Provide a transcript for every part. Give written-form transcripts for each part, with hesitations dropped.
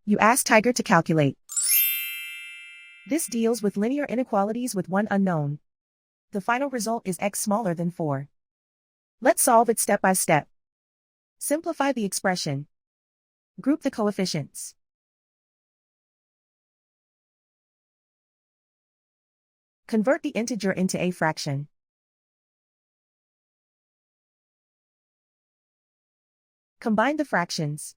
You ask Tiger to calculate. This deals with linear inequalities with one unknown. The final result is x smaller than 4. Let's solve it step by step. Simplify the expression. Group the coefficients. Convert the integer into a fraction. Combine the fractions.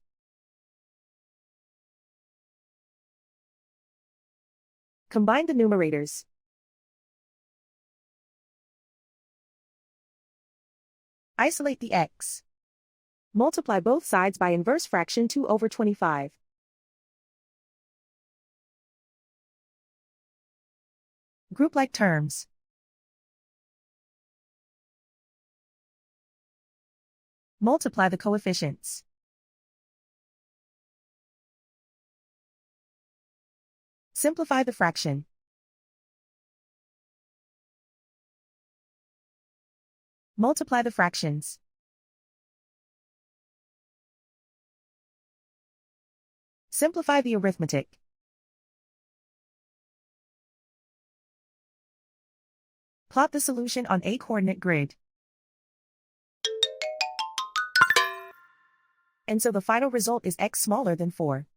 Combine the numerators. Isolate the x. Multiply both sides by inverse fraction 2 over 25. Group like terms. Multiply the coefficients. Simplify the fraction. Multiply the fractions. Simplify the arithmetic. Plot the solution on a coordinate grid. And so the final result is x smaller than 4.